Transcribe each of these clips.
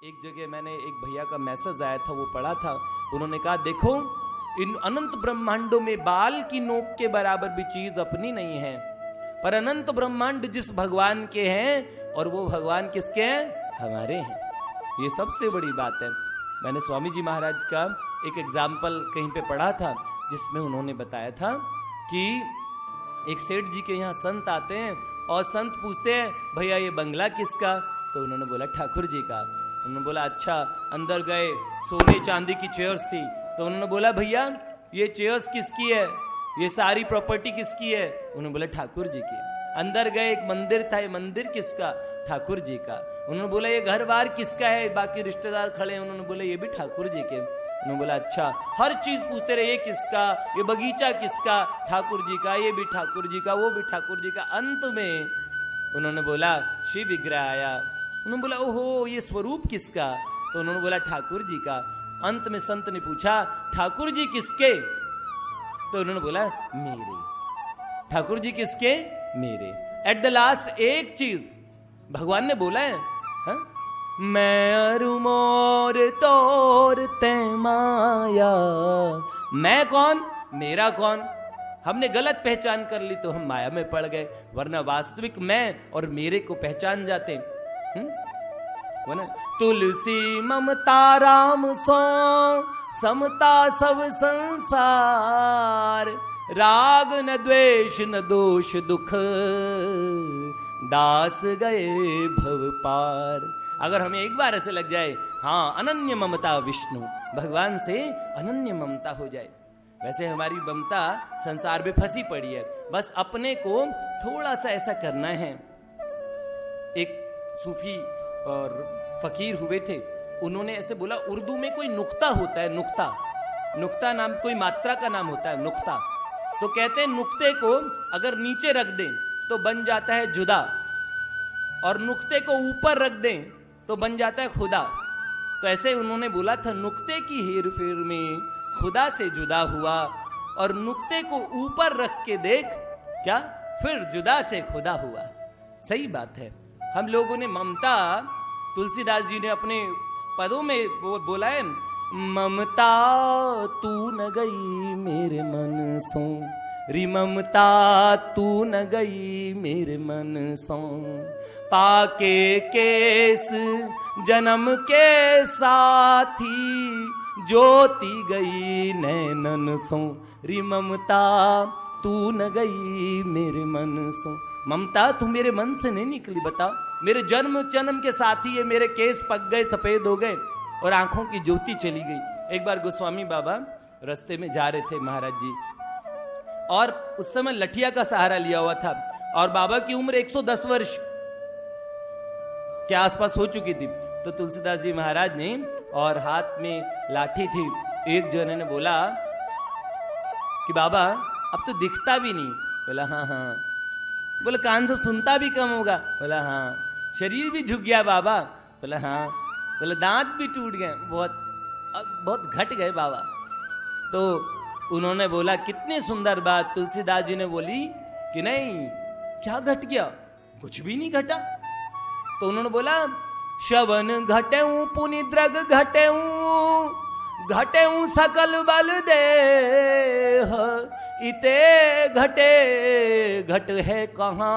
एक जगह मैंने एक भैया का मैसेज आया था, वो पढ़ा था। उन्होंने कहा देखो इन अनंत ब्रह्मांडों में बाल की नोक के बराबर भी चीज अपनी नहीं है, पर अनंत ब्रह्मांड जिस भगवान के हैं और वो भगवान किसके हैं, हमारे हैं। ये सबसे बड़ी बात है। मैंने स्वामी जी महाराज का एक एग्जाम्पल कहीं पे पढ़ा था, जिसमें उन्होंने बताया था कि एक सेठ जी के यहाँ संत आते हैं और संत पूछते हैं भैया ये बंगला किसका, तो उन्होंने बोला ठाकुर जी का। उन्होंने बोला अच्छा। अंदर गए, सोने चांदी की चेयर्स थी, तो उन्होंने बोला भैया ये चेयर्स किसकी है, ये सारी प्रॉपर्टी किसकी है, उन्होंने बोला ठाकुर जी की। अंदर गए, एक मंदिर था, ये मंदिर किसका, ठाकुर जी का। उन्होंने बोला ये घर बार किसका है, बाकी रिश्तेदार खड़े हैं, उन्होंने बोला ये भी ठाकुर जी के। उन्होंने बोला अच्छा। हर चीज पूछते रहे, ये किसका, ये बगीचा किसका, ठाकुर जी का, ये भी ठाकुर जी का, वो भी ठाकुर जी का। अंत में उन्होंने बोला शिव विग्रह आया। उन्होंने बोला ओहो ये स्वरूप किसका, तो उन्होंने बोला ठाकुर जी का। अंत में संत ने पूछा ठाकुर जी किसके, तो उन्होंने बोला मेरे। ठाकुर जी किसके, मेरे। एट द लास्ट एक चीज भगवान ने बोला है, हा? मैं अरु मोर तोर ते माया। मैं कौन, मेरा कौन। हमने गलत पहचान कर ली तो हम माया में पड़ गए, वरना वास्तविक मैं और मेरे को पहचान जाते। वो ना तुलसी ममता राम सो समता सब संसार, राग न द्वेष न दोष दुख, दास गए भव पार। अगर हमें एक बार ऐसे लग जाए, हाँ अनन्य ममता विष्णु, भगवान से अनन्य ममता हो जाए। वैसे हमारी ममता संसार में फंसी पड़ी है, बस अपने को थोड़ा सा ऐसा करना है। एक सूफी और फकीर हुए थे, उन्होंने ऐसे बोला उर्दू में कोई नुक्ता होता है, नुक्ता, नुक्ता नाम कोई मात्रा का नाम होता है, नुक्ता। तो कहते हैं नुक्ते को अगर नीचे रख दें तो बन जाता है जुदा, और नुक्ते को ऊपर रख दें तो बन जाता है खुदा। तो ऐसे उन्होंने बोला था नुक्ते की हेर फेर में खुदा से जुदा हुआ, और नुक्ते को ऊपर रख के देख क्या फिर जुदा से खुदा हुआ। सही बात है। हम लोगों ने ममता, तुलसीदास जी ने अपने पदों में वो बोला है, ममता तू न गई मेरे मन सो, री ममता तू न गई मेरे मन सो, पाके केस जन्म के साथी, ज्योति गई नैनन सो, री ममता तू न गई मेरे मन सो। ममता तू मेरे मन से नहीं निकली, बता। मेरे जन्म जन्म के साथी ये मेरे केस पक गए, सफेद हो गए, और आंखों की ज्योति चली गई। एक बार गोस्वामी बाबा रास्ते में जा रहे थे महाराज जी, और उस समय लठिया का सहारा लिया हुआ था, और बाबा की उम्र 110 वर्ष के आसपास हो चुकी थी। तो तुलसीदास जी महाराज ने, और हाथ में लाठी थी, एक जने ने बोला कि बाबा अब तो दिखता भी नहीं। बोला हाँ हाँ। बोला कान से सुनता भी कम होगा। बोला हाँ। शरीर भी झुक गया बाबा। बोला हाँ। बोला दांत भी टूट गए, बहुत घट गए बाबा। तो उन्होंने बोला कितनी सुंदर बात। तुलसीदास जी ने बोली कि नहीं, क्या घट गया, कुछ भी नहीं घटा। तो उन्होंने बोला श्रवण घटेऊ पुनि द्रग घटेऊ, घटेऊ सकल बल देह, इते घटे घट है कहाँ,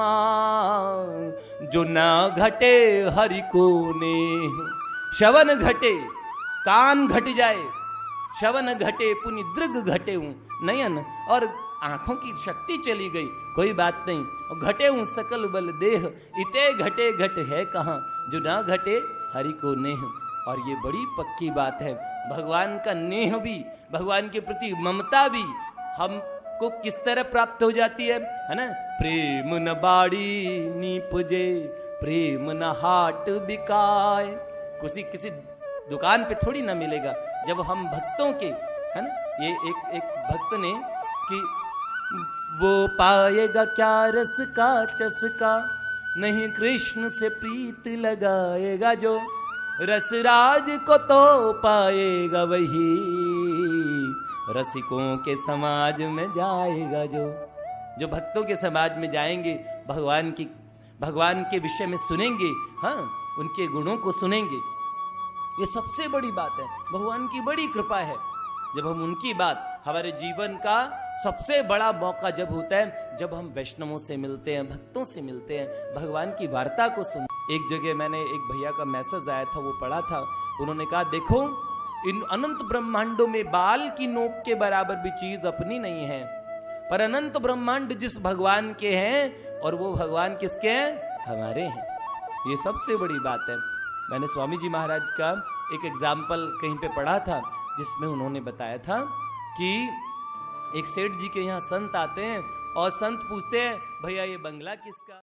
जो ना घटे हरि को नेह। श्रवण घटे, कान घट जाए, श्रवण घटे पुनि दृग घटे नयन, और आंखों की शक्ति चली गई, कोई बात नहीं। और घटे सकल बल देह, इते घटे घट है कहाँ, जो ना घटे हरि को नेह। और ये बड़ी पक्की बात है, भगवान का नेह भी, भगवान के प्रति ममता भी हमको किस तरह प्राप्त हो जाती है ना। प्रेम न बाड़ी नीपजे, प्रेम न हाट बिकाए। किसी दुकान पे थोड़ी ना मिलेगा। जब हम भक्तों के, है ना, ये एक भक्त ने कि वो पाएगा क्या रस का चस्का, नहीं कृष्ण से प्रीत लगाएगा जो, रसराज को तो पाएगा वही, रसिकों के समाज में जाएगा जो भक्तों के समाज में जाएंगे, भगवान के विषय में सुनेंगे, हाँ उनके गुणों को सुनेंगे, ये सबसे बड़ी बात है, भगवान की बड़ी कृपा है। जब हम उनकी बात, हमारे जीवन का सबसे बड़ा मौका जब होता है जब हम वैष्णवों से मिलते हैं, भक्तों से मिलते हैं, भगवान की वार्ता को सुन। एक जगह मैंने एक भैया का मैसेज आया था, वो पढ़ा था। उन्होंने कहा, देखो इन अनंत ब्रह्मांडों में बाल की नोक के बराबर भी चीज अपनी नहीं है, पर अनंत ब्रह्मांड जिस भगवान के हैं और वो भगवान किसके हैं, हमारे हैं। ये सबसे बड़ी बात है। मैंने स्वामी जी महाराज का एक एग्जाम्पल कहीं पे पढ़ा था, जिसमें उन्होंने बताया था कि एक सेठ जी के यहाँ संत आते हैं और संत पूछते हैं, भैया ये बंगला किसका।